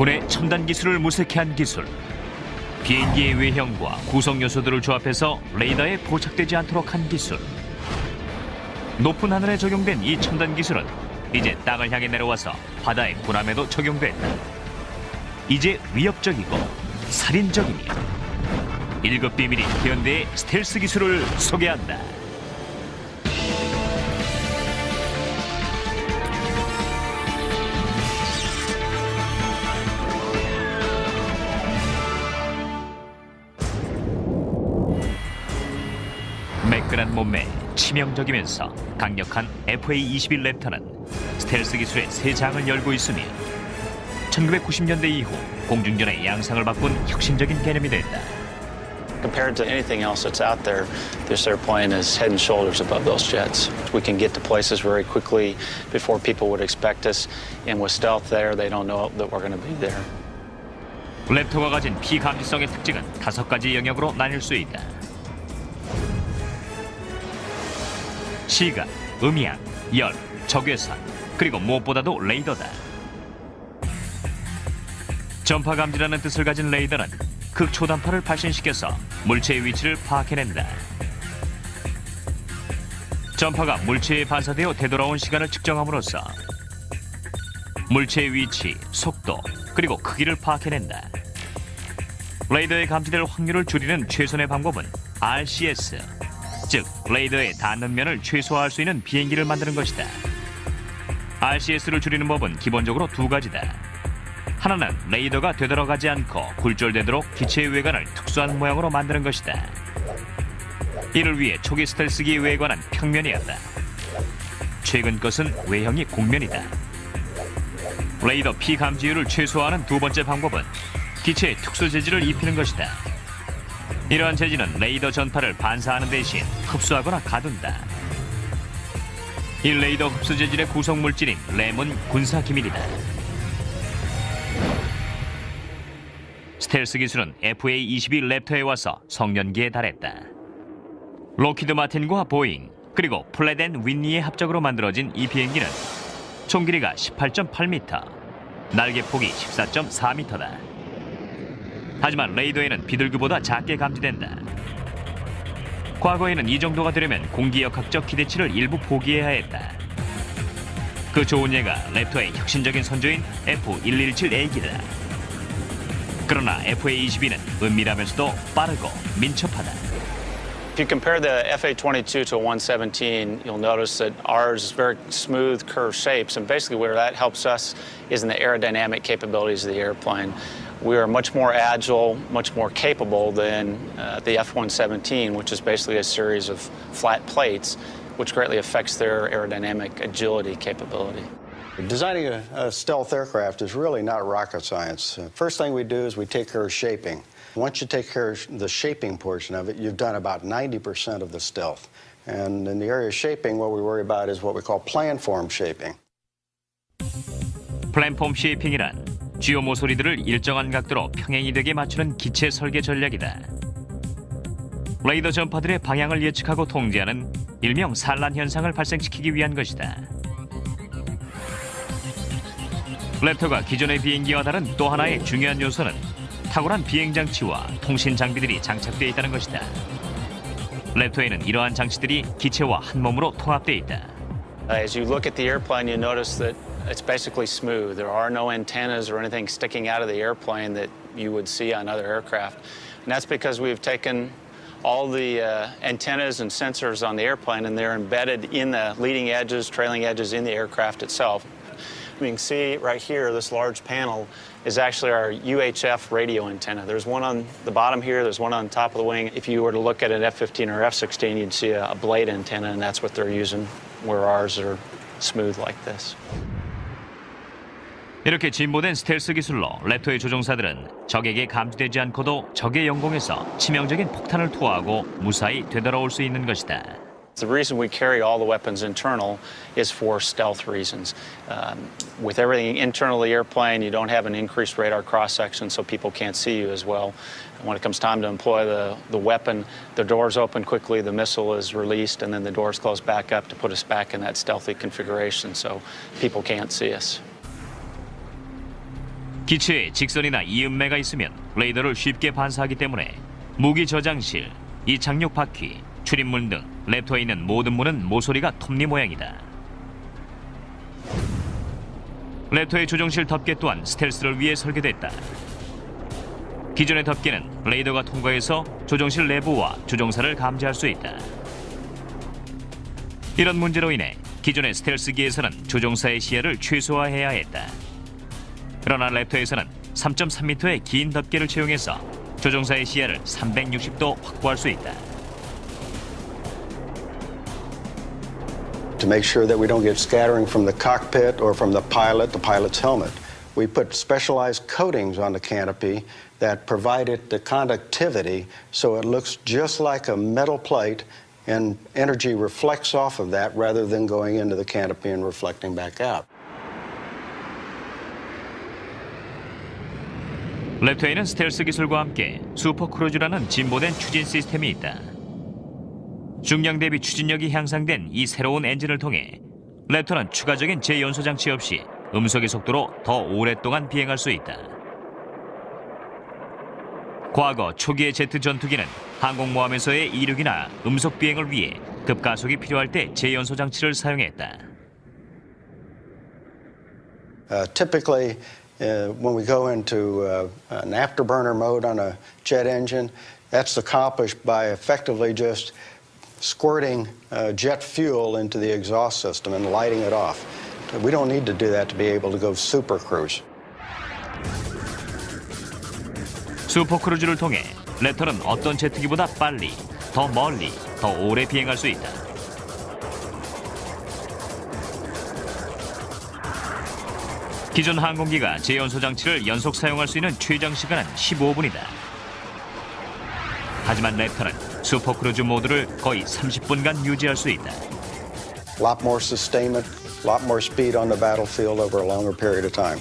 군의 첨단 기술을 무색해한 기술. 비행기의 외형과 구성 요소들을 조합해서 레이더에 포착되지 않도록 한 기술. 높은 하늘에 적용된 이 첨단 기술은 이제 땅을 향해 내려와서 바다의 군함에도 적용됐다. 이제 위협적이고 살인적이며 1급 비밀인 현대의 스텔스 기술을 소개한다. 매끈한 몸매, 치명적이면서 강력한 FA-21 랩터는 스텔스 기술의 새 장을 열고 있으며 1990년대 이후 공중전의 양상을 바꾼 혁신적인 개념이 됐다. Compared to anything else that's out there, this airplane is head and shoulders above those jets. We can get to places very quickly before people would expect us, and with stealth there, they don't know that we're going to be there. 랩터가 가진 피감지성의 특징은 5가지 영역으로 나뉠 수 있다. 시각, 음향, 열, 적외선, 그리고 무엇보다도 레이더다. 전파 감지라는 뜻을 가진 레이더는 극초단파를 발신시켜서 물체의 위치를 파악해낸다. 전파가 물체에 반사되어 되돌아온 시간을 측정함으로써 물체의 위치, 속도, 그리고 크기를 파악해낸다. 레이더에 감지될 확률을 줄이는 최선의 방법은 RCS, 즉 레이더에 닿는 면을 최소화할 수 있는 비행기를 만드는 것이다. RCS를 줄이는 법은 기본적으로 2가지다. 하나는 레이더가 되돌아가지 않고 굴절되도록 기체의 외관을 특수한 모양으로 만드는 것이다. 이를 위해 초기 스텔스기의 외관은 평면이었다. 최근 것은 외형이 곡면이다. 레이더 피감지율을 최소화하는 2번째 방법은 기체에 특수 재질을 입히는 것이다. 이러한 재질은 레이더 전파를 반사하는 대신 흡수하거나 가둔다. 이 레이더 흡수 재질의 구성 물질인 램은 군사 기밀이다. 스텔스 기술은 FA-22 랩터에 와서 성년기에 달했다. 록히드 마틴과 보잉, 그리고 플랫 앤 윈니의 합작으로 만들어진 이 비행기는 총 길이가 18.8m, 날개 폭이 14.4m다. 하지만 레이더에는 비둘기보다 작게 감지된다. 과거에는 이 정도가 되려면 공기역학적 기대치를 일부 포기해야 했다. 그 좋은 예가 랩터의 혁신적인 선조인 F117A기다. 그러나 FA-22는 은밀하면서도 빠르고 민첩하다. If you compare the FA-22 to a 117, you'll notice that ours is very smooth, curved shapes, and basically where that helps us is in the aerodynamic capabilities of the airplane. We are much more agile, much more capable than the F-117, which is basically a series of flat plates, which greatly affects their aerodynamic agility capability. Designing a stealth aircraft is really not rocket science. First thing we do is we take care of shaping. Once you take care of the shaping portion of it, you've done about 90% of the stealth. And in the area of shaping, what we worry about is what we call planform shaping. 플랫폼 쉐이핑이란 주요 모서리들을 일정한 각도로 평행이 되게 맞추는 기체 설계 전략이다. 레이더 전파들의 방향을 예측하고 통제하는 일명 산란 현상을 발생시키기 위한 것이다. 랩터가 기존의 비행기와 다른 또 하나의 중요한 요소는 탁월한 비행 장치와 통신 장비들이 장착되어 있다는 것이다. 랩터에는 이러한 장치들이 기체와 한 몸으로 통합되어 있다. As you look at the airplane, you notice that it's basically smooth. There are no antennas or anything sticking out of the airplane that you would see on other aircraft. And that's because we've taken all the antennas and sensors on the airplane and they're embedded in the leading edges, trailing edges in the aircraft itself. You can see right here, this large panel is actually our UHF radio antenna. There's one on the bottom here, there's one on top of the wing. If you were to look at an F-15 or F-16, you'd see a blade antenna, and that's what they're using, where ours are smooth like this. 이렇게 진보된 스텔스 기술로 랩터의 조종사들은 적에게 감지되지 않고도 적의 영공에서 치명적인 폭탄을 투하하고 무사히 되돌아올 수 있는 것이다. The reason we carry all the weapons internal is for stealth reasons. With everything internal to the airplane, you don't have an increased radar cross-section so people can't see you as well. And when it comes time to employ the weapon, the doors open quickly, the missile is released, and then the doors close back up to put us back in that stealthy configuration so people can't see us. 기체에 직선이나 이음매가 있으면 레이더를 쉽게 반사하기 때문에 무기 저장실, 이착륙 바퀴, 출입문 등 랩터에 있는 모든 문은 모서리가 톱니 모양이다. 랩터의 조종실 덮개 또한 스텔스를 위해 설계됐다. 기존의 덮개는 레이더가 통과해서 조종실 내부와 조종사를 감지할 수 있다. 이런 문제로 인해 기존의 스텔스기에서는 조종사의 시야를 최소화해야 했다. 그러나 랩터에서는 3.3m의 긴 덮개를 채용해서 조종사의 시야를 360도 확보할 수 있다. To make sure that we don't get scattering from the cockpit or from the pilot's helmet, we put specialized coatings on the canopy that provide it the conductivity so it looks just like a metal plate and energy reflects off of that rather than going into the canopy and reflecting back out. 랩터에는 스텔스 기술과 함께 슈퍼크루즈라는 진보된 추진 시스템이 있다. 중량 대비 추진력이 향상된 이 새로운 엔진을 통해 랩터는 추가적인 제연소 장치 없이 음속의 속도로 더 오랫동안 비행할 수 있다. 과거 초기의 제트 전투기는 항공모함에서의 이륙이나 음속 비행을 위해 급가속이 필요할 때 제연소 장치를 사용했다. Typically, when we go into an afterburner mode on a jet engine, that's accomplished by effectively just squirting jet fuel into the exhaust system and lighting it off. We don't need to do that to be able to go super cruise. 슈퍼크루즈를 통해 랩터는 어떤 제트기보다 빨리, 더 멀리, 더 오래 비행할 수 있다. 기존 항공기가 제연소 장치를 연속 사용할 수 있는 최장 시간은 15분이다. 하지만 랩터는 슈퍼크루즈 모드를 거의 30분간 유지할 수 있다. A lot more sustainment, a lot more speed on the battlefield over a longer period of time.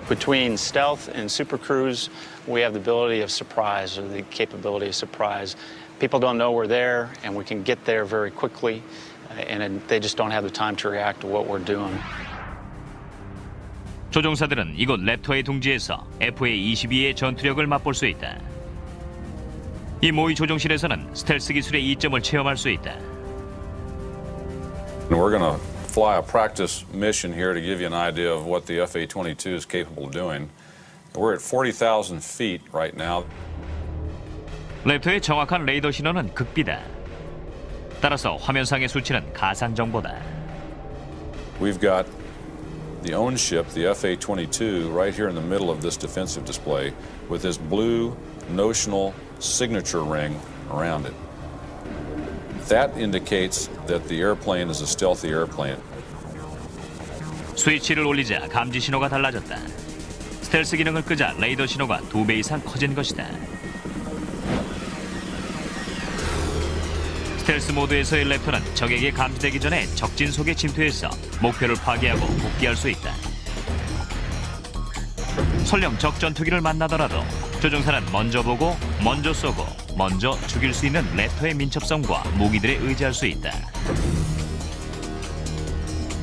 Between stealth and super cruise, we have the ability of surprise, or the capability of surprise. People don't know we're there, and we can get there very quickly, and they just don't have the time to react to what we're doing. 조종사들은 이곳 랩터의 둥지에서 FA-22의 전투력을 맛볼 수 있다. 이 모의 조종실에서는 스텔스 기술의 이점을 체험할 수 있다. We're going to fly a practice mission here to give you an idea of what the FA-22 is capable of doing. We're at 40,000 feet right now. 랩터의 정확한 레이더 신호는 극비다. 따라서 화면상의 수치는 가상 정보다. We've got the own ship, the FA-22, right here in the middle of this defensive display with this blue notional signature ring around it. That indicates that the airplane is a stealthy airplane. 스위치를 올리자 감지 신호가 달라졌다. 스텔스 기능을 끄자 레이더 신호가 2배 이상 커진 것이다. 스텔스 모드에서의 랩터는 적에게 감지되기 전에 적진 속에 침투해서 목표를 파괴하고 복귀할 수 있다. 설령 적 전투기를 만나더라도 조종사는 먼저 보고, 먼저 쏘고, 먼저 죽일 수 있는 랩터의 민첩성과 무기들에 의지할 수 있다.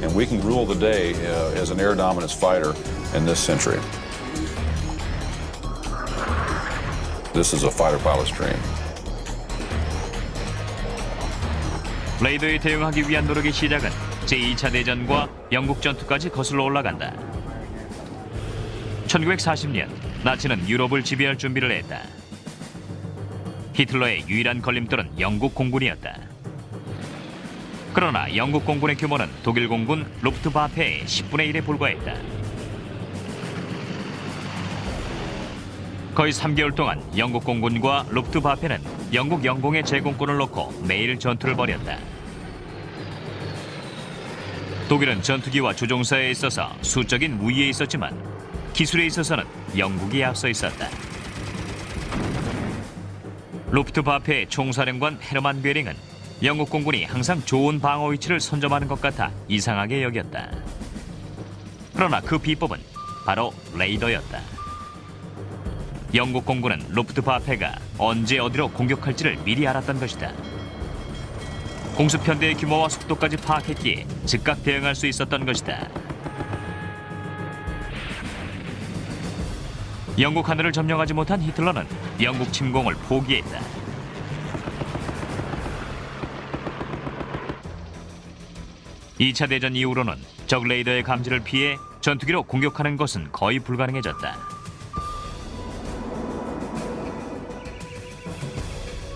And we can rule the day as an air dominance fighter in this century. This is a fighter pilot's dream. 레이더에 대응하기 위한 노력의 시작은 제2차 대전과 영국 전투까지 거슬러 올라간다. 1940년 나치는 유럽을 지배할 준비를 했다. 히틀러의 유일한 걸림돌은 영국 공군이었다. 그러나 영국 공군의 규모는 독일 공군 루프트와페의 10분의 1에 불과했다. 거의 3개월 동안 영국 공군과 루프트와페는 영국 영공의 제공권을 놓고 매일 전투를 벌였다. 독일은 전투기와 조종사에 있어서 수적인 우위에 있었지만 기술에 있어서는 영국이 앞서 있었다. 루프트와페의 총사령관 헤르만 괴링은 영국 공군이 항상 좋은 방어 위치를 선점하는 것 같아 이상하게 여겼다. 그러나 그 비법은 바로 레이더였다. 영국 공군은 루프트와페가 언제 어디로 공격할지를 미리 알았던 것이다. 공습편대의 규모와 속도까지 파악했기에 즉각 대응할 수 있었던 것이다. 영국 하늘을 점령하지 못한 히틀러는 영국 침공을 포기했다. (2차) 대전 이후로는 적 레이더의 감지를 피해 전투기로 공격하는 것은 거의 불가능해졌다.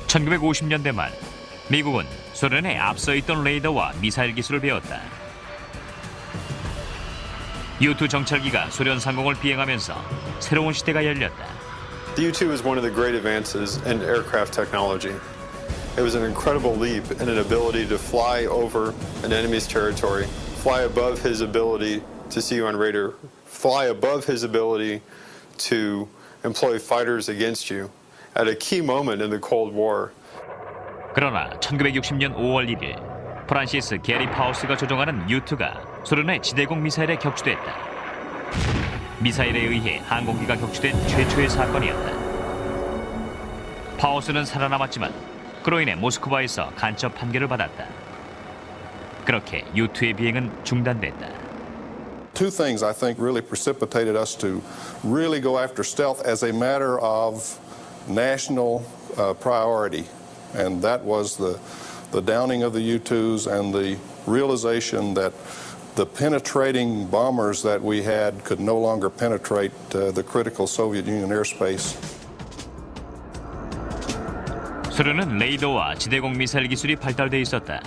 1950년대 말 미국은 소련에 앞서 있던 레이더와 미사일 기술을 배웠다. U-2 정찰기가 소련 상공을 비행하면서 새로운 시대가 열렸다. The U-2 was one of the great advances in aircraft technology. It was an incredible leap in an ability to fly over an enemy's territory, fly above his ability to see you on radar, fly above his ability to employ fighters against you at a key moment in the Cold War. 그러나 1960년 5월 1일 프란시스 게리 파우스가 조종하는 U-2가 소련의 지대공 미사일에 격추됐다. 미사일에 의해 항공기가 격추된 최초의 사건이었다. 파우스는 살아남았지만 그로 인해 모스크바에서 간첩 판결을 받았다. 그렇게 U-2의 비행은 중단됐다. Two things I think really precipitated us to really go after stealth as a matter of national priority. And that was the downing of the U-2s and the realization that the penetrating bombers that we had could no longer penetrate the critical Soviet Union airspace. 소련은 레이더와 지대공 미사일 기술이 발달돼 있었다.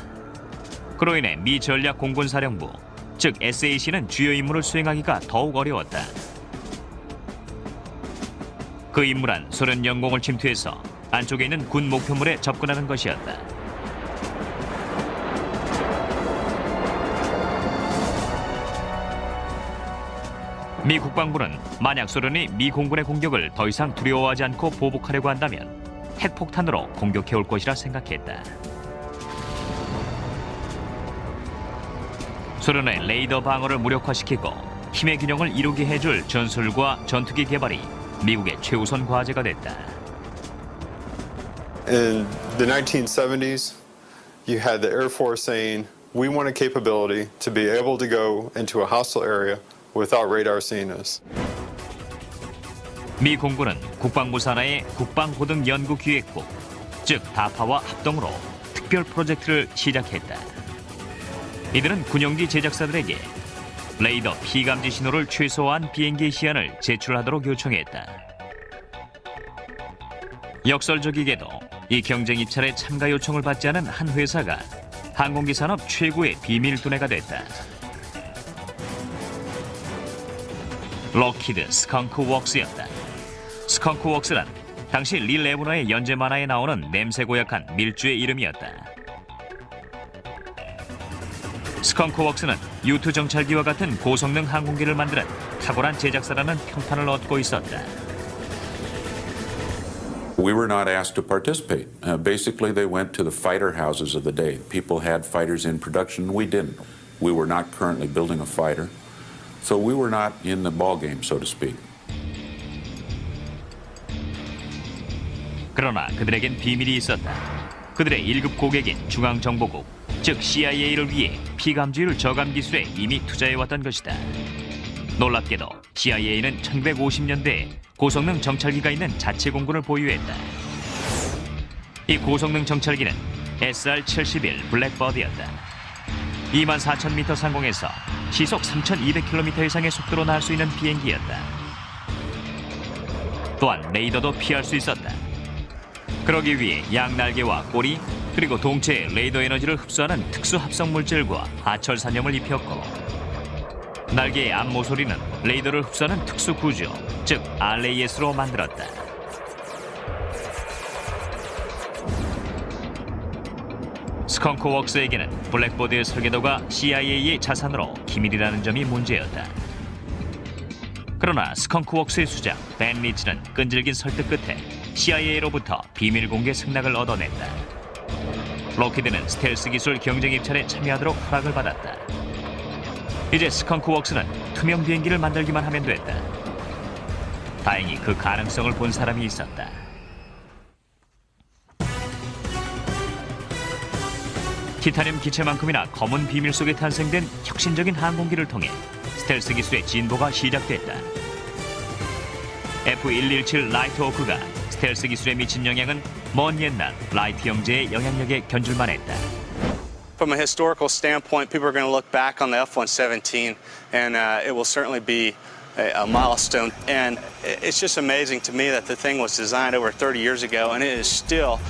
그로 인해 미 전략 공군사령부, 즉 SAC는 주요 임무를 수행하기가 더욱 어려웠다. 그 임무란 소련 영공을 침투해서 안쪽에 있는 군 목표물에 접근하는 것이었다. 미 국방부는 만약 소련이 미 공군의 공격을 더 이상 두려워하지 않고 보복하려고 한다면 핵폭탄으로 공격해올 것이라 생각했다. 소련의 레이더 방어를 무력화시키고 힘의 균형을 이루게 해줄 전술과 전투기 개발이 미국의 최우선 과제가 됐다. In the 1970s, you had the Air Force saying, we want a capability to be able to go into a hostile area without radar seeing us. 미 공군은 국방부 산하의 국방고등연구기획부, 즉 다파와 합동으로 특별 프로젝트를 시작했다. 이들은 군용기 제작사들에게 레이더 피감지 신호를 최소화한 비행기 시안을 제출하도록 요청했다. 역설적이게도 이 경쟁 입찰에 참가 요청을 받지 않은 한 회사가 항공기 산업 최고의 비밀 두뇌가 됐다. 럭키드 스컹크웍스였다. 스컹크웍스란 당시 리 레브너의 연재 만화에 나오는 냄새 고약한 밀주의 이름이었다. 스컹크웍스는 U-2 정찰기와 같은 고성능 항공기를 만드는 탁월한 제작사라는 평판을 얻고 있었다. We were not asked to participate. Basically, they went to the fighter houses of the day. People had fighters in production. We didn't. We were not currently building a fighter. So we were not in the ball game, so to speak. 그러나 그들에겐 비밀이 있었다. 그들의 1급 고객인 중앙정보국, 즉 CIA를 위해 피감지율 저감 기술에 이미 투자해왔던 것이다. 놀랍게도 CIA는 1950년대에 고성능 정찰기가 있는 자체 공군을 보유했다. 이 고성능 정찰기는 SR-71 블랙버드였다. 24,000m 상공에서 시속 3,200km 이상의 속도로 날 수 있는 비행기였다. 또한 레이더도 피할 수 있었다. 그러기 위해 양날개와 꼬리 그리고 동체에 레이더 에너지를 흡수하는 특수 합성 물질과 하철산염을 입혔고 날개의 암모서리는 레이더를 흡수하는 특수 구조, 즉 RAS로 만들었다. 스컹크웍스에게는 블랙버드의 설계도가 CIA의 자산으로 기밀이라는 점이 문제였다. 그러나 스컹크웍스의 수장 벤 리치는 끈질긴 설득 끝에 CIA로부터 비밀 공개 승낙을 얻어냈다. 록히드는 스텔스 기술 경쟁 입찰에 참여하도록 허락을 받았다. 이제 스컹크웍스는 투명 비행기를 만들기만 하면 됐다. 다행히 그 가능성을 본 사람이 있었다. 티타늄 기체만큼이나 검은 비밀 속에 탄생된 혁신적인 항공기를 통해 스텔스 기술의 진보가 시작됐다. F117 라이트호크가 스텔스 기술에 미친 영향은 먼 옛날 라이트 형제의 영향력에 견줄만 했다. From a historical standpoint, people are going to look back on the F-117, and it will certainly be a milestone. And it's just amazing to me that the thing was designed over 30 years ago, and it is still,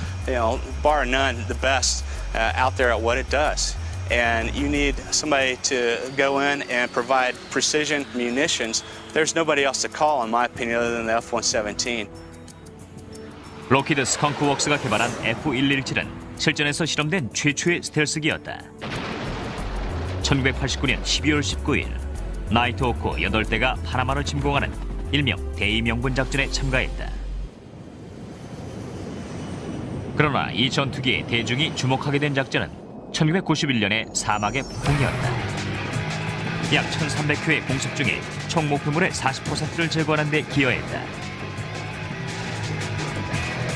bar none, the best out there at what it does. And you need somebody to go in and provide precision munitions. There's nobody else to call, in my opinion, other than the F-117. 록히드 스컹크웍스가 개발한 F117은 실전에서 실험된 최초의 스텔스기였다. 1989년 12월 19일 나이트호크 8대가 파나마를 침공하는 일명 대의명분 작전에 참가했다. 그러나 이 전투기에 대중이 주목하게 된 작전은 1991년의 사막의 폭풍이었다. 약 1,300회의 공습 중에 총 목표물의 40%를 제거하는 데 기여했다.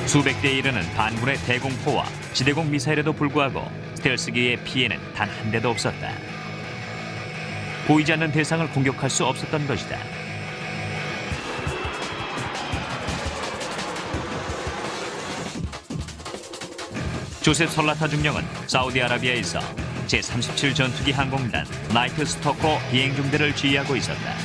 수백 대에 이르는 반군의 대공포와 지대공 미사일에도 불구하고 스텔스기의 피해는 단 한 대도 없었다. 보이지 않는 대상을 공격할 수 없었던 것이다. 조셉 설라타 중령은 사우디아라비아에서 제37 전투기 항공단 나이트 스토커 비행 중대를 지휘하고 있었다.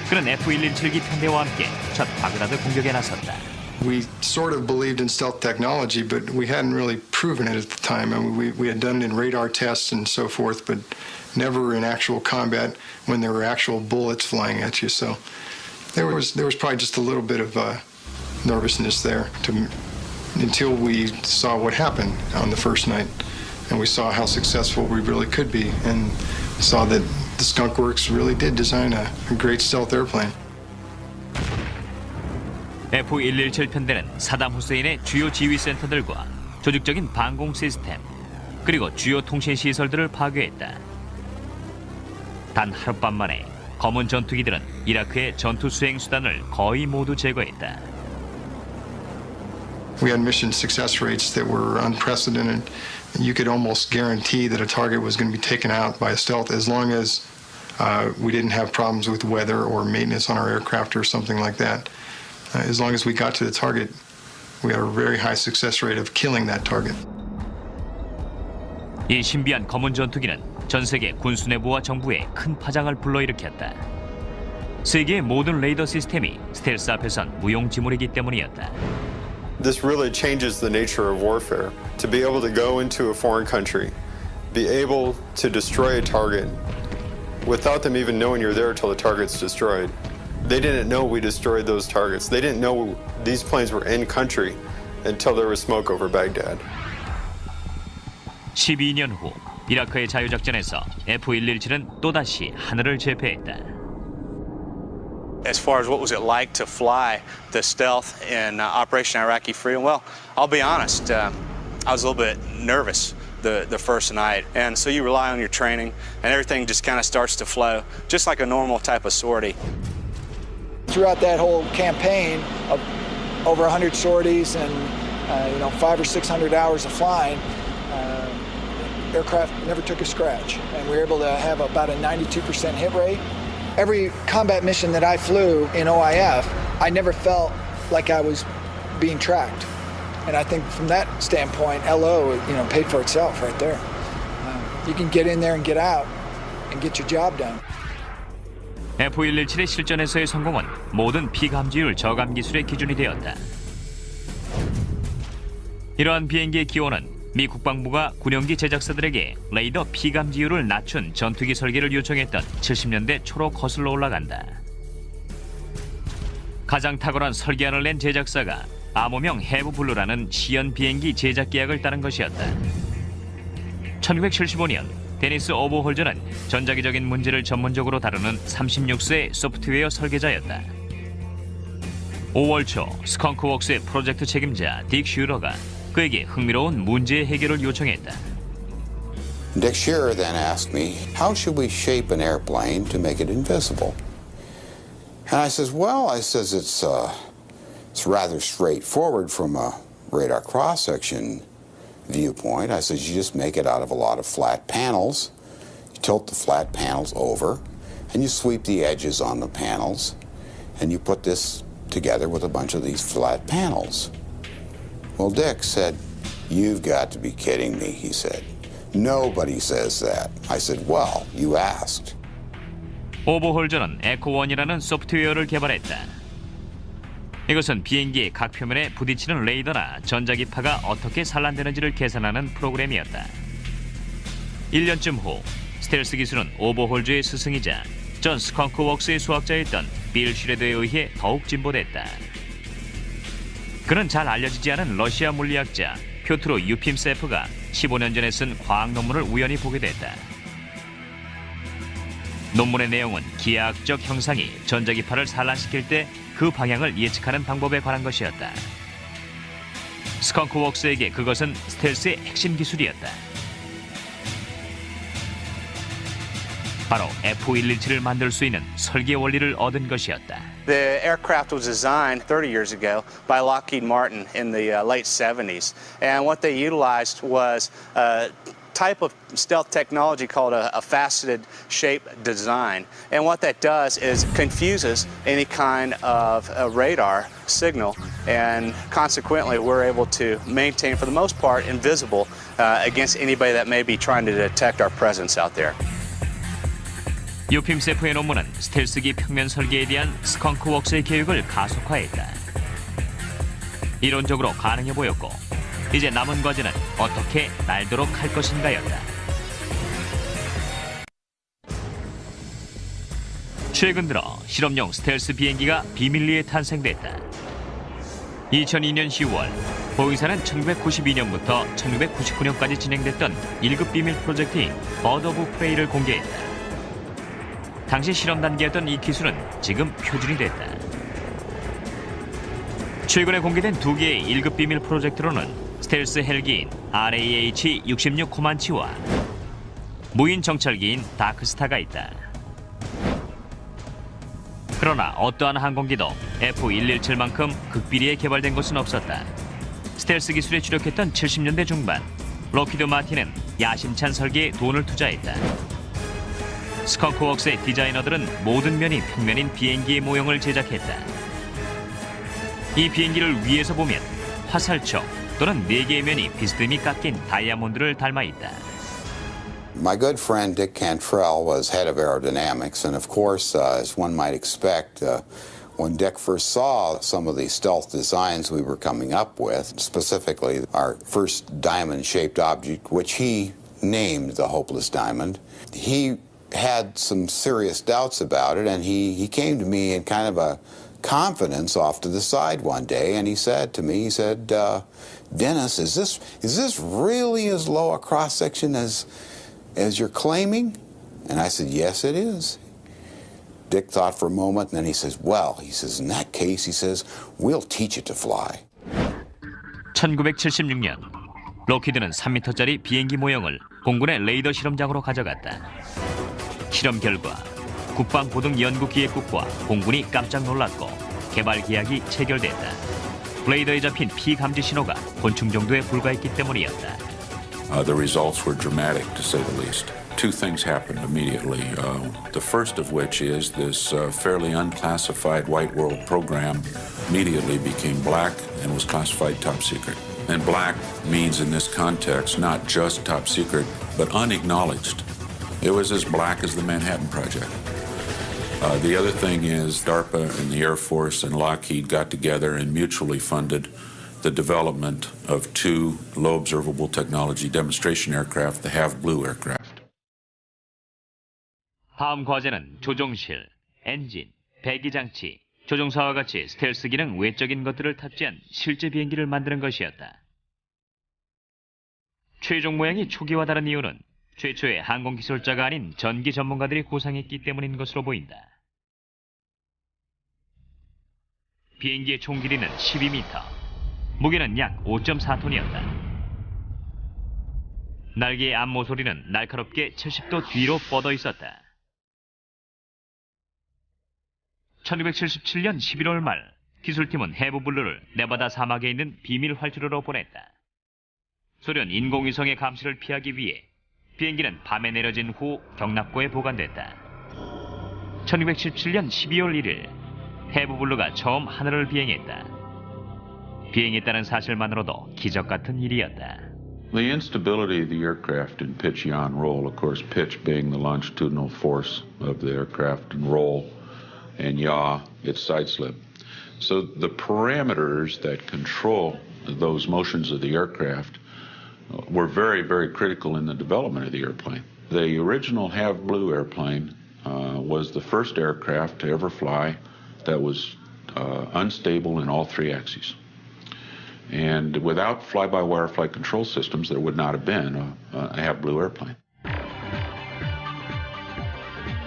그는 F117기 편대와 함께 첫 바그다드 공격에 나섰다. We sort of believed in stealth technology, but we hadn't really proven it at the time. I mean, we had done it in radar tests and so forth, but never in actual combat when there were actual bullets flying at you. So there was probably just a little bit of nervousness there until we saw what happened on the first night, and we saw how successful we really could be, and saw that the Skunk Works really did design a great stealth airplane. F117 편대는 사담 후세인의 주요 지휘센터들과 조직적인 방공 시스템, 그리고 주요 통신 시설들을 파괴했다. 단 하룻밤 만에 검은 전투기들은 이라크의 전투 수행 수단을 거의 모두 제거했다. We had mission success rates that were unprecedented. You could almost guarantee that a target was going to be taken out by a stealth as long as we didn't have problems with weather or maintenance on our aircraft or something like that. As long as we got to the target, we had a very high success rate of killing that target. 이 신비한 검은 전투기는 전 세계 군수 내부와 정부에 큰 파장을 불러일으켰다. 세계의 모든 레이더 시스템이 스텔스 앞에선 무용지물이기 때문이었다. This really changes the nature of warfare. To be able to go into a foreign country, be able to destroy a target without them even knowing you're there until the target's destroyed. They didn't know we destroyed those targets. They didn't know these planes were in country until there was smoke over Baghdad. 12년 후 이라크의 자유작전에서 F117은 또다시 하늘을 제패했다. As far as what was it like to fly the stealth in Operation Iraqi Freedom, well, I'll be honest, I was a little bit nervous the first night. And so you rely on your training, and everything just kind of starts to flow, just like a normal type of sortie. Throughout that whole campaign of over 100 sorties and 500 or 600 hours of flying, aircraft never took a scratch, and we were able to have about a 92% hit rate. Every combat mission that I flew in OIF, I never felt like I was being tracked, and I think from that standpoint, LO paid for itself right there. You can get in there and get out and get your job done. F117의 실전에서의 성공은 모든 피감지율 저감 기술의 기준이 되었다. 이러한 비행기의 기원은 미 국방부가 군용기 제작사들에게 레이더 피감지율을 낮춘 전투기 설계를 요청했던 70년대 초로 거슬러 올라간다. 가장 탁월한 설계안을 낸 제작사가 암호명 해브블루라는 시연 비행기 제작 계약을 따른 것이었다. 1975년 데니스 오버홀즈는 전자기적인 문제를 전문적으로 다루는 36세 소프트웨어 설계자였다. 5월 초 스컹크웍스의 프로젝트 책임자 딕 슈러가 그에게 흥미로운 문제 해결을 요청했다. Dick Shearer then asked me, how should we shape an airplane to make it invisible? And I says, it's rather straightforward from a radar cross-section viewpoint. I says, you just make it out of a lot of flat panels. You tilt the flat panels over, and you sweep the edges on the panels, and you put this together with a bunch of these flat panels. Well, Dick said, "You've got to be kidding me," he said. "Nobody says that." I said, "Well, you asked." 오버홀저는 에코1이라는 소프트웨어를 개발했다. 이것은 비행기의 각 표면에 부딪히는 레이더나 전자기파가 어떻게 산란되는지를 계산하는 프로그램이었다. 1년쯤 후 스텔스 기술은 오버홀저의 스승이자 전 스컹크웍스의 수학자였던 빌 슈레더에 의해 더욱 진보됐다. 그는 잘 알려지지 않은 러시아 물리학자 표트로 유핌세프가 15년 전에 쓴 과학 논문을 우연히 보게 됐다. 논문의 내용은 기하학적 형상이 전자기파를 산란시킬 때 그 방향을 예측하는 방법에 관한 것이었다. 스컹크웍스에게 그것은 스텔스의 핵심 기술이었다. 바로 F117을 만들 수 있는 설계 원리를 얻은 것이었다. The aircraft was designed 30 years ago by Lockheed Martin in the late 70s. And what they utilized was a type of stealth technology called a faceted shape design. And what that does is confuses any kind of a radar signal. And consequently, we're able to maintain, for the most part, invisible against anybody that may be trying to detect our presence out there. 유핌세프의 논문은 스텔스기 평면 설계에 대한 스컹크웍스의 계획을 가속화했다. 이론적으로 가능해 보였고 이제 남은 과제는 어떻게 날도록 할 것인가였다. 최근 들어 실험용 스텔스 비행기가 비밀리에 탄생됐다. 2002년 10월 보잉사는 1992년부터 1999년까지 진행됐던 1급 비밀 프로젝트인 버드 오브 프레이를 공개했다. 당시 실험 단계였던 이 기술은 지금 표준이 됐다. 최근에 공개된 두 개의 1급 비밀 프로젝트로는 스텔스 헬기인 RAH-66 코만치와 무인 정찰기인 다크스타가 있다. 그러나 어떠한 항공기도 F117만큼 극비리에 개발된 것은 없었다. 스텔스 기술에 주력했던 70년대 중반, 록히드 마틴은 야심찬 설계에 돈을 투자했다. 스컹크웍스의 디자이너들은 모든 면이 평면인 비행기의 모형을 제작했다. 이 비행기를 위에서 보면 화살촉 또는 4개의 면이 비스듬히 깎인 다이아몬드를 닮아 있다. My good friend Dick Cantrell was head of aerodynamics, and of course, as one might expect, when Dick first saw some of the stealth designs we were coming up with, specifically our first diamond-shaped object, which he named the Hopeless Diamond, he had some serious doubts about it, and he came to me in kind of a confidence off to the side one day, and he said to me, "Dennis, is this really as low a cross-section as you're claiming?" And I said, "Yes, it is." Dick thought for a moment, and then he says, "Well," he says, "in that case," he says, "we'll teach it to fly." 1976년 록히드는 3m짜리 비행기 모형을 공군의 레이더 실험장으로 가져갔다. 실험 결과 국방고등연구기획국과 공군이 깜짝 놀랐고 개발 계약이 체결됐다. 블레이더에 잡힌 피감지 신호가 곤충 정도에 불과했기 때문이었다. The results were dramatic, to say the least. Two things happened immediately. The first of which is this fairly unclassified White World program immediately became black and was classified top secret. And black means in this context not just top secret, but unacknowledged. It was as black as the Manhattan Project. The other thing is DARPA and the Air Force and Lockheed got together and mutually funded the development of two low observable technology demonstration aircraft, the Have Blue aircraft. 다음 과제는 조종실, 엔진, 배기장치, 조종사와 같이 스텔스 기능 외적인 것들을 탑재한 실제 비행기를 만드는 것이었다. 최종 모양이 초기와 다른 이유는 최초의 항공기술자가 아닌 전기 전문가들이 구상했기 때문인 것으로 보인다. 비행기의 총 길이는 12m, 무게는 약 5.4톤이었다. 날개의 암모 소리는 날카롭게 70도 뒤로 뻗어 있었다. 1977년 11월 말 기술팀은 해브블루를 네바다 사막에 있는 비밀 활주로로 보냈다. 소련 인공위성의 감시를 피하기 위해 비행기는 밤에 내려진 후 경납고에 보관됐다. 1977년 12월 1일 해부블루가 처음 하늘을 비행했다. 비행했다는 사실만으로도 기적 같은 일이었다. The instability of the aircraft in pitch, yaw, and roll, of course, pitch being the longitudinal force of the aircraft, and roll, and yaw, its side slip. So the parameters that control those motions of the aircraft were very, very critical in the development of the airplane. The original Have Blue airplane was the first aircraft to ever fly that was unstable in all three axes. And without fly-by-wire flight control systems, there would not have been a Have Blue airplane.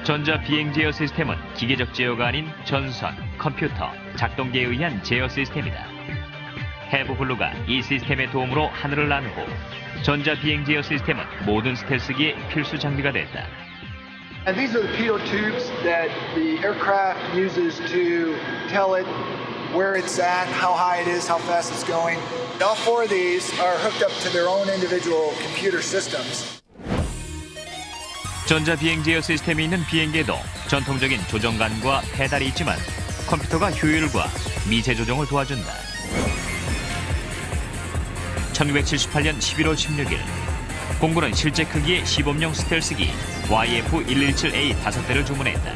전자 비행 제어 시스템은 기계적 제어가 아닌 전선, 컴퓨터, 작동기에 의한 제어 시스템이다. 해부블루가 이 시스템의 도움으로 하늘을 나누고 전자 비행 제어 시스템은 모든 스텔스기의 필수 장비가 됐다. And these are the pitot tubes that the aircraft uses to tell it where it's at, how high it is, how fast it's going. All four of these are hooked up to their own individual computer systems. 전자 비행 제어 시스템이 있는 비행기에도 전통적인 조정관과 페달이 있지만 컴퓨터가 효율과 미세 조정을 도와준다. 1978년 11월 16일 공군은 실제 크기의 시범용 스텔스기 YF-117A 5대를 주문했다.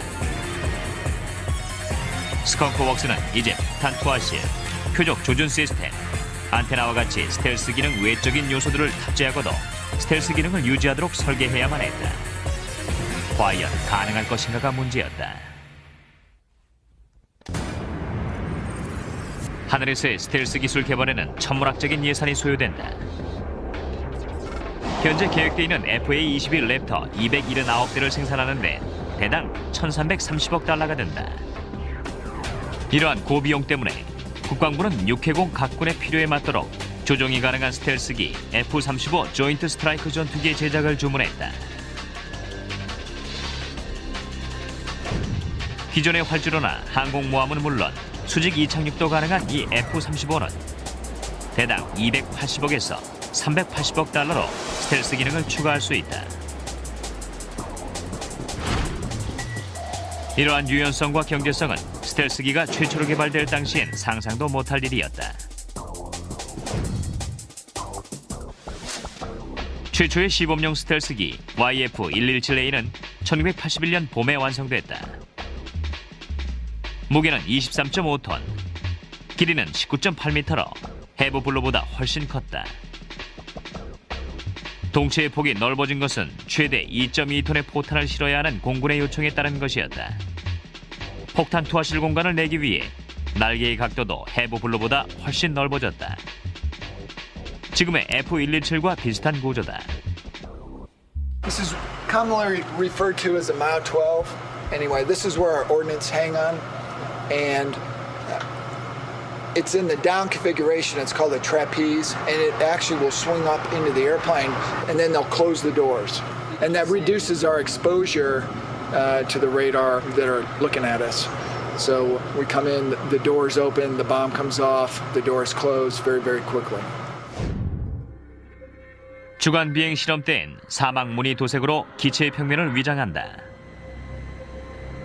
스컹크웍스는 이제 폭탄 투하실, 표적 조준 시스템, 안테나와 같이 스텔스 기능 외적인 요소들을 탑재하고도 스텔스 기능을 유지하도록 설계해야만 했다. 과연 가능할 것인가가 문제였다. 하늘에서의 스텔스 기술 개발에는 천문학적인 예산이 소요된다. 현재 계획되어 있는 FA-21 랩터 279대를 생산하는데 대당 1,330억 달러가 든다. 이러한 고비용 때문에 국방부는 육해공 각군의 필요에 맞도록 조종이 가능한 스텔스기 F-35 조인트 스트라이크 전투기의 제작을 주문했다. 기존의 활주로나 항공모함은 물론 수직 이착륙도 가능한 이 F-35는 대당 280억에서 380억 달러로 스텔스 기능을 추가할 수 있다. 이러한 유연성과 경제성은 스텔스기가 최초로 개발될 당시엔 상상도 못할 일이었다. 최초의 시범용 스텔스기 YF-117A는 1981년 봄에 완성됐다. 무게는 23.5톤, 길이는 19.8m로 해부블루보다 훨씬 컸다. 동체의 폭이 넓어진 것은 최대 2.2톤의 포탄을 실어야 하는 공군의 요청에 따른 것이었다. 폭탄 투하실 공간을 내기 위해 날개의 각도도 해부블루보다 훨씬 넓어졌다. 지금의 F-117과 비슷한 구조다. This is commonly referred to as a MIL 12. Anyway, this is where our ordnance hang on, and it's in the down configuration. It's called a trapeze, and it actually will swing up into the airplane, and then they'll close the doors. And that reduces our exposure to the radar that are looking at us. So we come in, the doors open, the bomb comes off, the doors close very, very quickly. 주간 비행 실험 때엔 사막 무늬 도색으로 기체의 평면을 위장한다.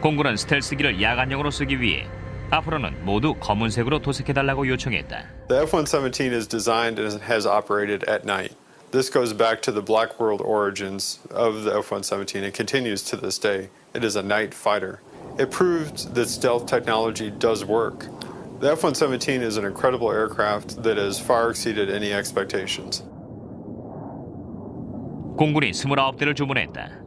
공군은 스텔스기를 야간용으로 쓰기 위해 앞으로는 모두 검은색으로 도색해달라고 요청했다. The F-117 is designed and has operated at night. This goes back to the Black World origins of the F-117 and continues to this day. It is a night fighter. It proved that stealth technology does work. The F-117 is an incredible aircraft that has far exceeded any expectations. 공군이 29대를 주문했다.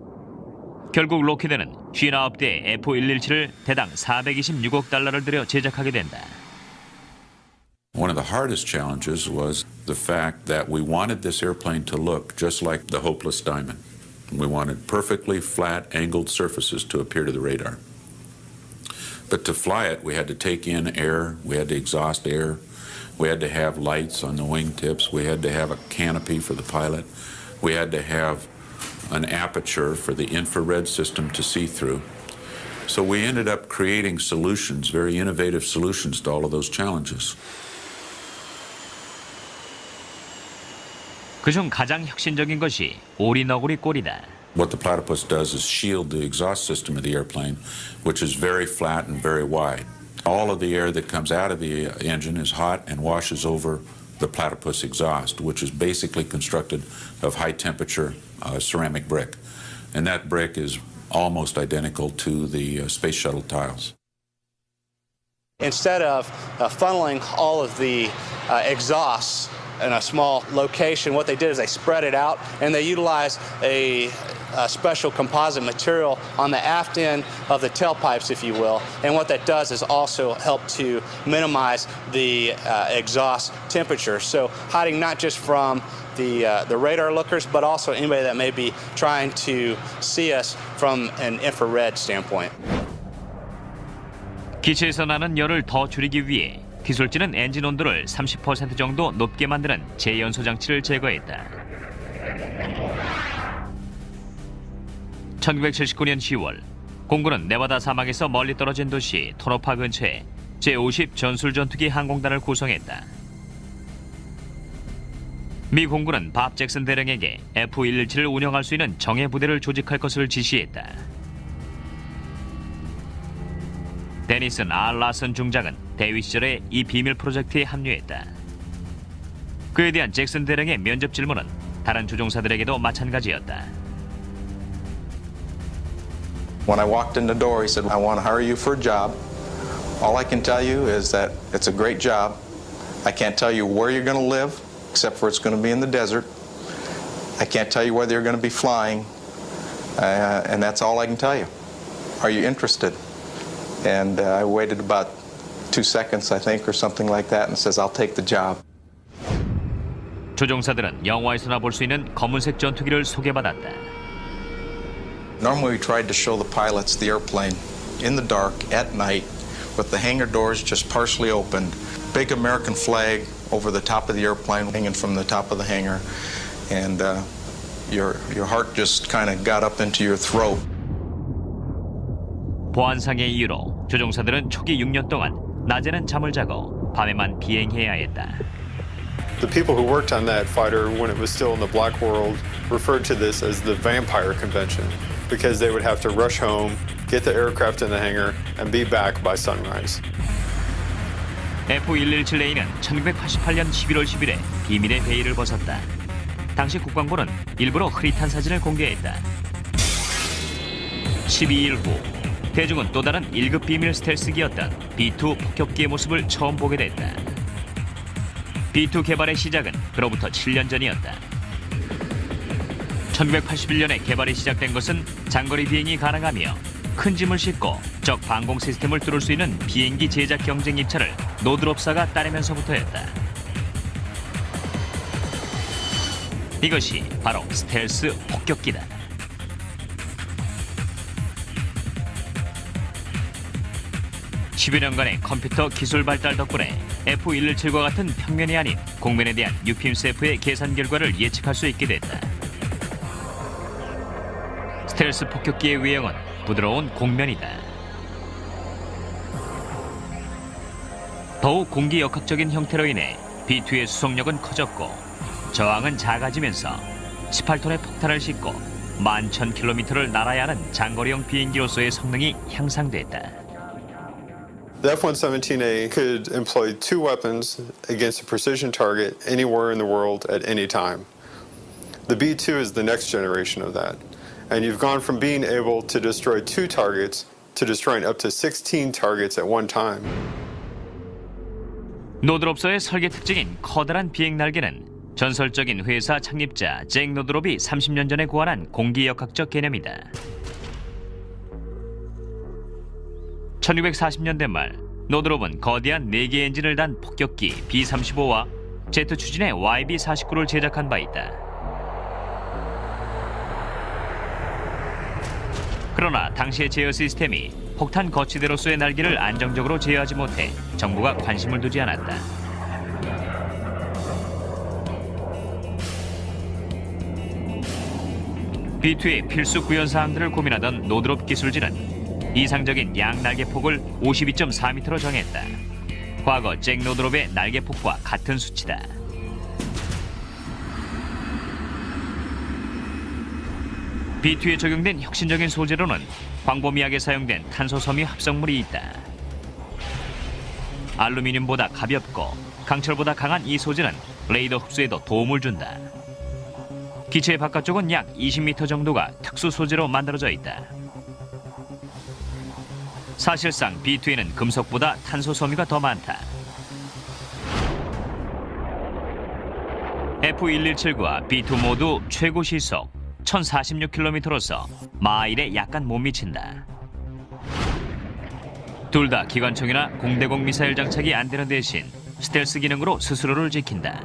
결국 록히드는 59대의 F-117을 대당 426억 달러를 들여 제작하게 된다. One of the hardest challenges was the fact that we wanted this airplane to look just like the Hopeless Diamond. We wanted perfectly flat, angled surfaces to appear to the radar. But to fly it, we had to take in air, we had to exhaust air, we had to have lights on the wingtips, we had to have a canopy for the pilot, we had to have an aperture for the infrared system to see through. So we ended up creating solutions, very innovative solutions to all of those challenges. 그중 가장 혁신적인 것이 오리너구리 꼴이다. What the platypus does is shield the exhaust system of the airplane, which is very flat and very wide. All of the air that comes out of the engine is hot and washes over the platypus exhaust, which is basically constructed of high-temperature ceramic brick. And that brick is almost identical to the space shuttle tiles. Instead of funneling all of the exhausts in a small location, what they did is they spread it out, and they utilized a special composite material on the aft end of the tailpipes, if you will. And what that does is also help to minimize the exhaust temperature. So hiding not just from the radar lookers, but also anybody that may be trying to see us from an infrared standpoint. 기체에서 나는 열을 더 줄이기 위해 기술진은 엔진 온도를 30% 정도 높게 만드는 재연소 장치를 제거했다. 1979년 10월, 공군은 네바다 사막에서 멀리 떨어진 도시 토노파 근처에 제-50 전술전투기 항공단을 구성했다. 미 공군은 밥 잭슨 대령에게 F-117을 운영할 수 있는 정예 부대를 조직할 것을 지시했다. 데니슨 R. 라슨 중장은 대위 시절에 이 비밀 프로젝트에 합류했다. 그에 대한 잭슨 대령의 면접 질문은 다른 조종사들에게도 마찬가지였다. When I walked in the door, he said, I want to hire you for a job. All I can tell you is that it's a great job. I can't tell you where you're going to live, except for it's going to be in the desert. I can't tell you whether you're going to be flying, and that's all I can tell you. Are you interested? And I waited about 2 seconds, I think, or something like that, and says, I'll take the job. 조종사들은 영화에서나 볼 수 있는 검은색 전투기를 소개받았다. Normally we tried to show the pilots the airplane in the dark at night with the hangar doors just partially opened. Big American flag over the top of the airplane hanging from the top of the hangar. And your heart just kind of got up into your throat. 보안상의 이유로 조종사들은 초기 6년 동안 낮에는 잠을 자고 밤에만 비행해야 했다. The people who worked on that fighter when it was still in the black world referred to this as the vampire convention because they would have to rush home, get the aircraft in the hangar, and be back by sunrise. F-117A는 1988년 11월 10일에 비밀의 베일을 벗었다. 당시 국방부는 일부러 흐릿한 사진을 공개했다. 12일 후 대중은 또 다른 1급 비밀 스텔스기였던 B-2 폭격기의 모습을 처음 보게 됐다. B-2 개발의 시작은 그로부터 7년 전이었다. 1981년에 개발이 시작된 것은 장거리 비행이 가능하며 큰 짐을 싣고 적 방공 시스템을 뚫을 수 있는 비행기 제작 경쟁 입찰을 노드롭사가 따내면서부터였다. 이것이 바로 스텔스 폭격기다. (10여) 년간의 컴퓨터 기술 발달 덕분에 F-117과 같은 평면이 아닌 공면에 대한 유핌스F의 계산 결과를 예측할 수 있게 됐다. 스텔스 폭격기의 외형은 부드러운 공면이다. 더욱 공기역학적인 형태로 인해 B-2의 수송력은 커졌고 저항은 작아지면서 18톤의 폭탄을 싣고 11,000km를 날아야 하는 장거리용 비행기로서의 성능이 향상됐다. The F-117A could employ 2 weapons against a precision target anywhere in the world at any time. The B-2 is the next generation of that. And you've gone from being able to destroy 2 targets to destroying up to 16 targets at one time. 노드롭서의 설계 특징인 커다란 비행 날개는 전설적인 회사 창립자 잭 노드롭이 30년 전에 고안한 공기역학적 개념이다. 1940년대 말 노드롭은 거대한 4개 엔진을 단 폭격기 B-35와 제트 추진의 YB-49를 제작한 바 있다. 그러나 당시의 제어 시스템이 폭탄 거치대로서의 날개를 안정적으로 제어하지 못해 정부가 관심을 두지 않았다. B-2의 필수 구현사항들을 고민하던 노드롭 기술진은 이상적인 양 날개폭을 52.4m로 정했다. 과거 잭 노드롭의 날개폭과 같은 수치다. B-2에 적용된 혁신적인 소재로는 광범위하게 사용된 탄소 섬유 합성물이 있다. 알루미늄보다 가볍고 강철보다 강한 이 소재는 레이더 흡수에도 도움을 준다. 기체의 바깥쪽은 약 20m 정도가 특수 소재로 만들어져 있다. 사실상 B2에는 금속보다 탄소 섬유가 더 많다. F117과 B2 모두 최고 시속 1046km로서 마일에 약간 못 미친다. 둘 다 기관총이나 공대공 미사일 장착이 안 되는 대신 스텔스 기능으로 스스로를 지킨다.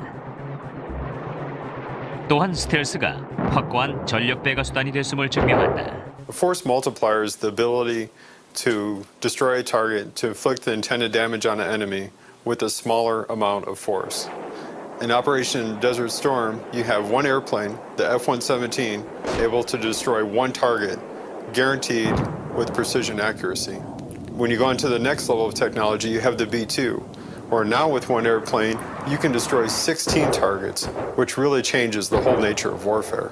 또한 스텔스가 확고한 전력 배가 수단이 됐음을 증명한다. Force multiplier is the ability to destroy a target, to inflict the intended damage on an enemy with a smaller amount of force. In Operation Desert Storm, you have one airplane, the F-117, able to destroy one target, guaranteed with precision accuracy. When you go on to the next level of technology, you have the B-2, where now with one airplane, you can destroy 16 targets, which really changes the whole nature of warfare.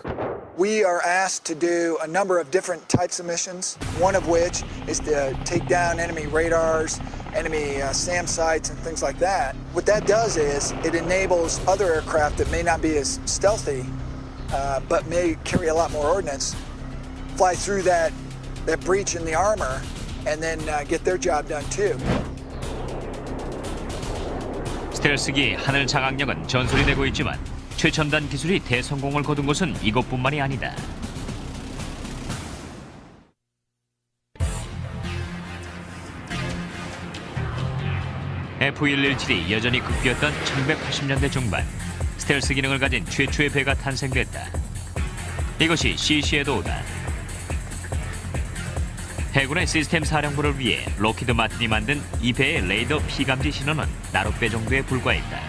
We are asked to do a number of different types of missions, one of which is to take down enemy radars, enemy SAM sites, and things like that. What that does is it enables other aircraft that may not be as stealthy, but may carry a lot more ordnance, fly through that breach in the armor, and then get their job done too. 스텔스기 하늘 장악력은 전설이 되고 있지만 최첨단 기술이 대성공을 거둔 곳은 이것뿐만이 아니다. F117이 여전히 급비었던 1980년대 중반, 스텔스 기능을 가진 최초의 배가 탄생됐다. 이것이 CC에도다. 해군의 시스템 사령부를 위해 록히드 마틴이 만든 이 배의 레이더 피감지 신호는 나룻배 정도에 불과했다.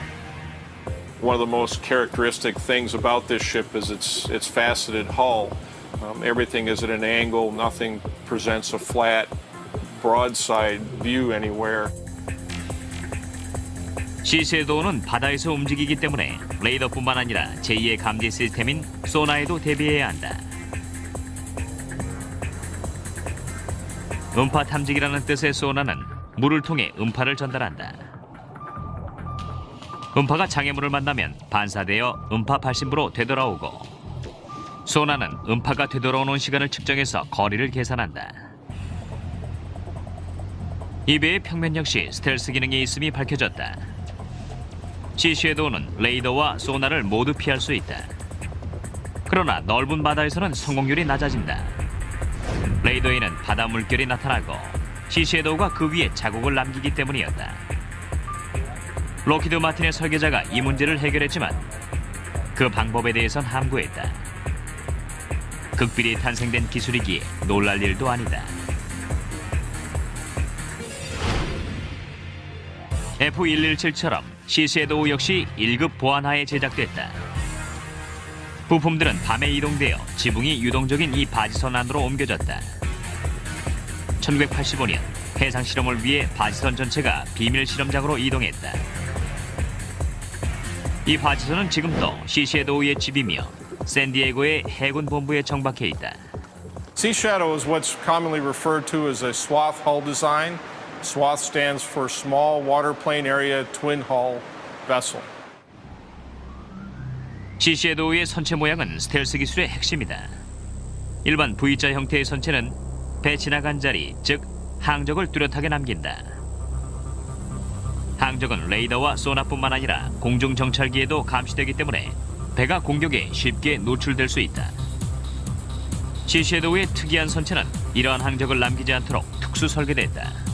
One of the most characteristic things about this ship is its faceted hull. Everything is at an angle. Nothing presents a flat, broadside view anywhere. CC에도는 바다에서 움직이기 때문에 레이더뿐만 아니라 제2의 감지 시스템인 소나에도 대비해야 한다. 음파 탐지기라는 뜻의 소나는 물을 통해 음파를 전달한다. 음파가 장애물을 만나면 반사되어 음파 발신부로 되돌아오고, 소나는 음파가 되돌아오는 시간을 측정해서 거리를 계산한다. 이 배의 평면 역시 스텔스 기능이 있음이 밝혀졌다. CC에도는 레이더와 소나를 모두 피할 수 있다. 그러나 넓은 바다에서는 성공률이 낮아진다. 레이더에는 바다 물결이 나타나고 CC에도가 그 위에 자국을 남기기 때문이었다. 록히드 마틴의 설계자가 이 문제를 해결했지만 그 방법에 대해선 함구했다. 극비리 탄생된 기술이기에 놀랄 일도 아니다. F117처럼 CC에도 역시 1급 보안하에 제작됐다. 부품들은 밤에 이동되어 지붕이 유동적인 이 바지선 안으로 옮겨졌다. 1985년 해상 실험을 위해 바지선 전체가 비밀 실험장으로 이동했다. 이 바지선은 지금도 CC에도의 집이며 샌디에고의 해군 본부에 정박해 있다. Sea Shadow is what's commonly referred to as a swath hull design. SWAT stands for Small Waterplane Area Twin Hull Vessel. CC에도의 선체 모양은 스텔스 기술의 핵심이다. 일반 V자 형태의 선체는 배 지나간 자리, 즉 항적을 뚜렷하게 남긴다. 항적은 레이더와 소나뿐만 아니라 공중 정찰기에도 감시되기 때문에 배가 공격에 쉽게 노출될 수 있다. CC에도의 특이한 선체는 이러한 항적을 남기지 않도록 특수 설계됐다.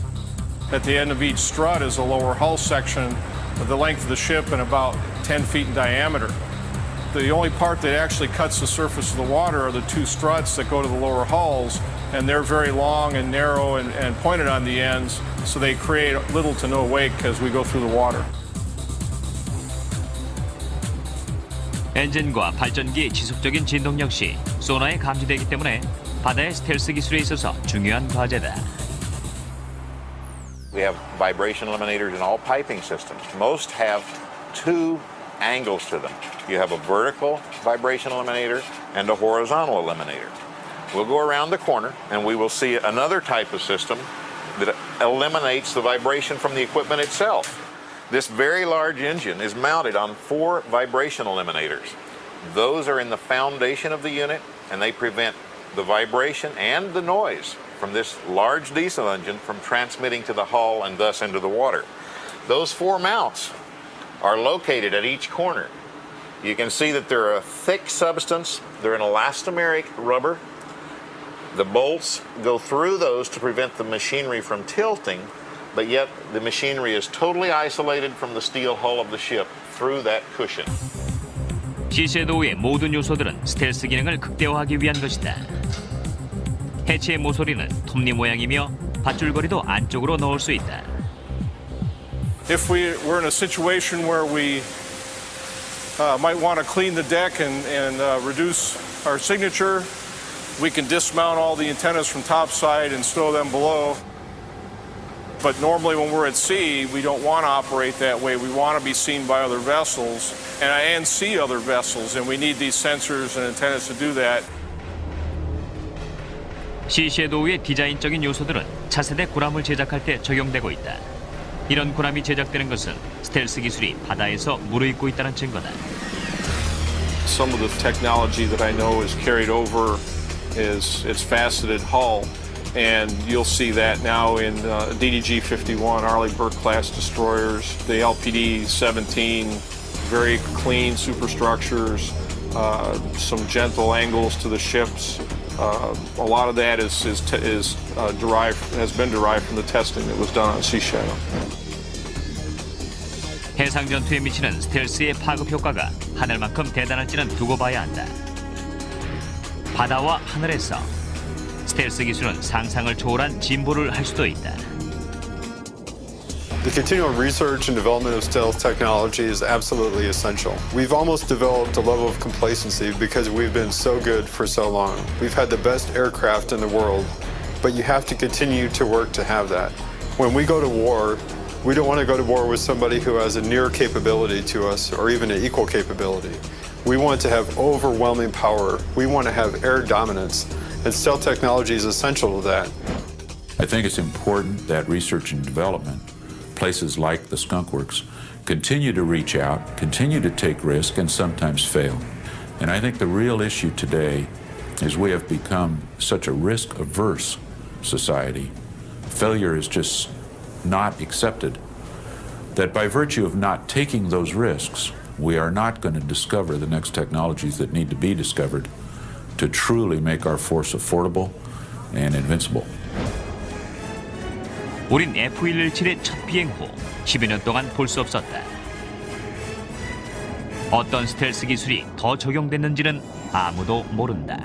At the end of each strut is a lower hull section of the length of the ship and about 10 feet in diameter. The only part that actually cuts the surface of the water are the two struts that go to the lower hulls, and they're very long and narrow and pointed on the ends, so they create little to no wake as we go through the water. 엔진과 발전기의 지속적인 진동 역시 소나에 감지되기 때문에 바다의 스텔스 기술에 있어서 중요한 과제다. We have vibration eliminators in all piping systems. Most have two angles to them. You have a vertical vibration eliminator and a horizontal eliminator. We'll go around the corner and we will see another type of system that eliminates the vibration from the equipment itself. This very large engine is mounted on 4 vibration eliminators. Those are in the foundation of the unit, and they prevent the vibration and the noise from this large diesel engine from transmitting to the hull and thus into the water. Those 4 mounts are located at each corner. You can see that they're a thick substance. They're an elastomeric rubber. The bolts go through those to prevent the machinery from tilting, but yet the machinery is totally isolated from the steel hull of the ship through that cushion. 시섀도우의 모든 요소들은 스텔스 기능을 극대화하기 위한 것이다. 해체의 모서리는 톱니 모양이며 밧줄거리도 안쪽으로 넣을 수 있다. If we were in a situation where we might want to clean the deck and reduce our signature, we can dismount all the antennas from topside and stow them below. But normally when we're at sea, we don't want to operate that way. We want to be seen by other vessels and see other vessels, and we need these sensors and antennas to do that. 시섀도우의 디자인적인 요소들은 차세대 구람을 제작할 때 적용되고 있다. 이런 구람이 제작되는 것은 스텔스 기술이 바다에서 무르익고 있다는 증거다. Some of the technology that I know is carried over is its faceted hull, and you'll see that now in DDG-51 Arleigh Burke class destroyers, the LPD-17, very clean superstructures, some gentle angles to the ships. A lot of that has been derived from the testing that was done on Sea Shadow. 해상 전투에 미치는 스텔스의 파급 효과가 하늘만큼 대단할지는 두고 봐야 한다. 바다와 하늘에서 스텔스 기술은 상상을 초월한 진보를 할 수도 있다. The continual research and development of stealth technology is absolutely essential. We've almost developed a level of complacency because we've been so good for so long. We've had the best aircraft in the world, but you have to continue to work to have that. When we go to war, we don't want to go to war with somebody who has a near capability to us or even an equal capability. We want to have overwhelming power. We want to have air dominance, and stealth technology is essential to that. I think it's important that research and development, places like the Skunk Works, continue to reach out, continue to take risk, and sometimes fail. And I think the real issue today is we have become such a risk-averse society. Failure is just not accepted, that by virtue of not taking those risks, we are not going to discover the next technologies that need to be discovered to truly make our force affordable and invincible. 우린 F117의 첫 비행 후 12년 동안 볼 수 없었다. 어떤 스텔스 기술이 더 적용됐는지는 아무도 모른다.